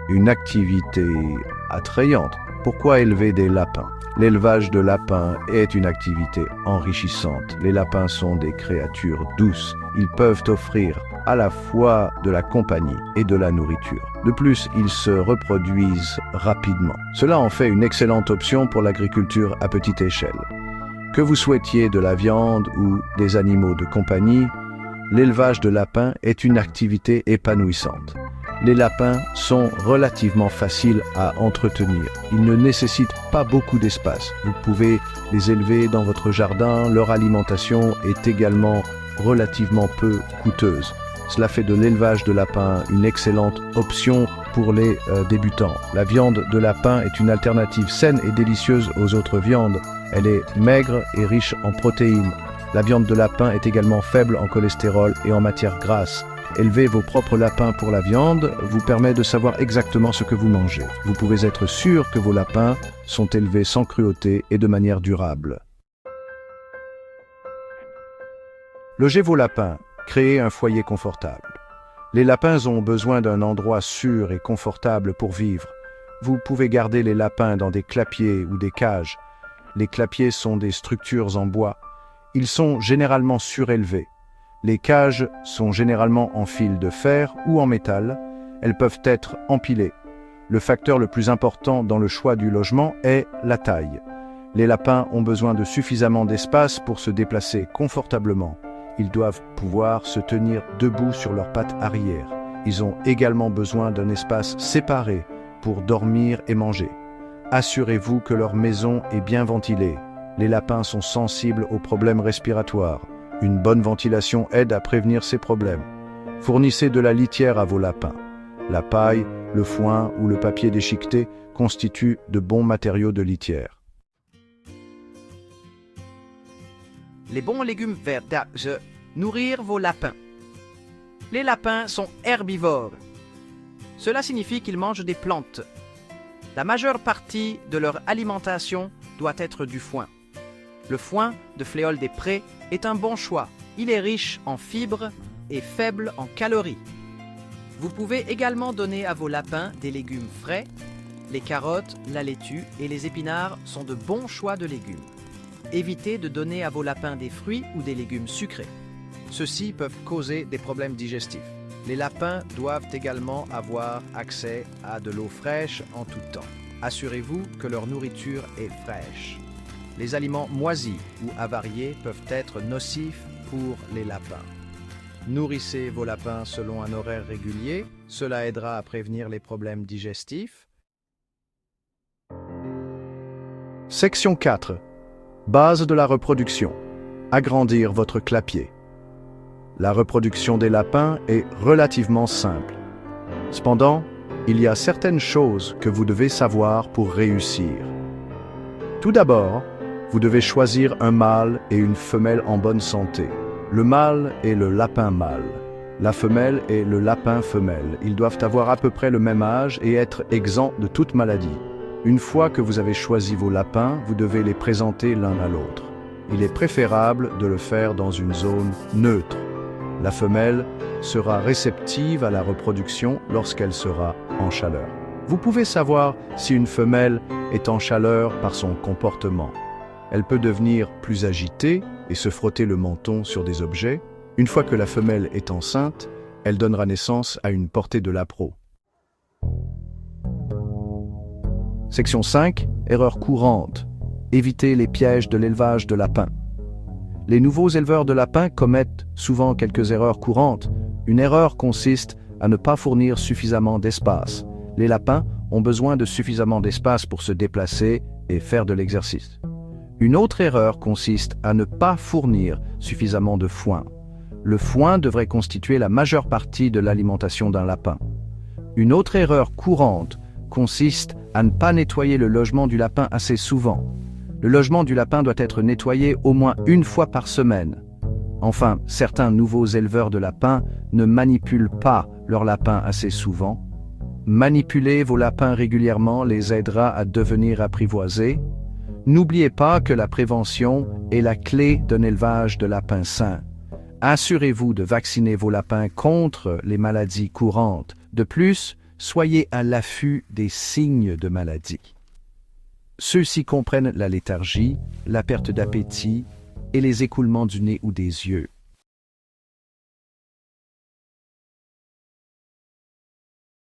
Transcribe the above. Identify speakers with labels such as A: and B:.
A: une activité attrayante. Pourquoi élever des lapins? L'élevage de lapins est une activité enrichissante. Les lapins sont des créatures douces. Ils peuvent offrir à la fois de la compagnie et de la nourriture. De plus, ils se reproduisent rapidement. Cela en fait une excellente option pour l'agriculture à petite échelle. Que vous souhaitiez de la viande ou des animaux de compagnie, l'élevage de lapins est une activité épanouissante. Les lapins sont relativement faciles à entretenir. Ils ne nécessitent pas beaucoup d'espace. Vous pouvez les élever dans votre jardin. Leur alimentation est également relativement peu coûteuse. Cela fait de l'élevage de lapins une excellente option pour les débutants. La viande de lapin est une alternative saine et délicieuse aux autres viandes. Elle est maigre et riche en protéines. La viande de lapin est également faible en cholestérol et en matière grasse. Élever vos propres lapins pour la viande vous permet de savoir exactement ce que vous mangez. Vous pouvez être sûr que vos lapins sont élevés sans cruauté et de manière durable. Logez vos lapins. Créez un foyer confortable. Les lapins ont besoin d'un endroit sûr et confortable pour vivre. Vous pouvez garder les lapins dans des clapiers ou des cages. Les clapiers sont des structures en bois. Ils sont généralement surélevés. Les cages sont généralement en fil de fer ou en métal. Elles peuvent être empilées. Le facteur le plus important dans le choix du logement est la taille. Les lapins ont besoin de suffisamment d'espace pour se déplacer confortablement. Ils doivent pouvoir se tenir debout sur leurs pattes arrière. Ils ont également besoin d'un espace séparé pour dormir et manger. Assurez-vous que leur maison est bien ventilée. Les lapins sont sensibles aux problèmes respiratoires. Une bonne ventilation aide à prévenir ces problèmes. Fournissez de la litière à vos lapins. La paille, le foin ou le papier déchiqueté constituent de bons matériaux de litière.
B: Les bons légumes verts. Nourrir vos lapins. Les lapins sont herbivores. Cela signifie qu'ils mangent des plantes. La majeure partie de leur alimentation doit être du foin. Le foin de fléau des prés est un bon choix. Il est riche en fibres et faible en calories. Vous pouvez également donner à vos lapins des légumes frais. Les carottes, la laitue et les épinards sont de bons choix de légumes. Évitez de donner à vos lapins des fruits ou des légumes sucrés. Ceux-ci peuvent causer des problèmes digestifs. Les lapins doivent également avoir accès à de l'eau fraîche en tout temps. Assurez-vous que leur nourriture est fraîche. Les aliments moisis ou avariés peuvent être nocifs pour les lapins. Nourrissez vos lapins selon un horaire régulier. Cela aidera à prévenir les problèmes digestifs.
A: Section 4. Base de la reproduction. Agrandir votre clapier. La reproduction des lapins est relativement simple. Cependant, il y a certaines choses que vous devez savoir pour réussir. Tout d'abord, vous devez choisir un mâle et une femelle en bonne santé. Le mâle est le lapin mâle. La femelle est le lapin femelle. Ils doivent avoir à peu près le même âge et être exempts de toute maladie. Une fois que vous avez choisi vos lapins, vous devez les présenter l'un à l'autre. Il est préférable de le faire dans une zone neutre. La femelle sera réceptive à la reproduction lorsqu'elle sera en chaleur. Vous pouvez savoir si une femelle est en chaleur par son comportement. Elle peut devenir plus agitée et se frotter le menton sur des objets. Une fois que la femelle est enceinte, elle donnera naissance à une portée de lapro. Section 5. Erreurs courantes. Évitez les pièges de l'élevage de lapins. Les nouveaux éleveurs de lapins commettent souvent quelques erreurs courantes. Une erreur consiste à ne pas fournir suffisamment d'espace. Les lapins ont besoin de suffisamment d'espace pour se déplacer et faire de l'exercice. Une autre erreur consiste à ne pas fournir suffisamment de foin. Le foin devrait constituer la majeure partie de l'alimentation d'un lapin. Une autre erreur courante consiste à ne pas nettoyer le logement du lapin assez souvent. Le logement du lapin doit être nettoyé au moins une fois par semaine. Enfin, certains nouveaux éleveurs de lapins ne manipulent pas leurs lapins assez souvent. Manipuler vos lapins régulièrement les aidera à devenir apprivoisés. N'oubliez pas que la prévention est la clé d'un élevage de lapins sain. Assurez-vous de vacciner vos lapins contre les maladies courantes. De plus, Soyez à l'affût des signes de maladie. Ceux-ci comprennent la léthargie, la perte d'appétit et les écoulements du nez ou des yeux.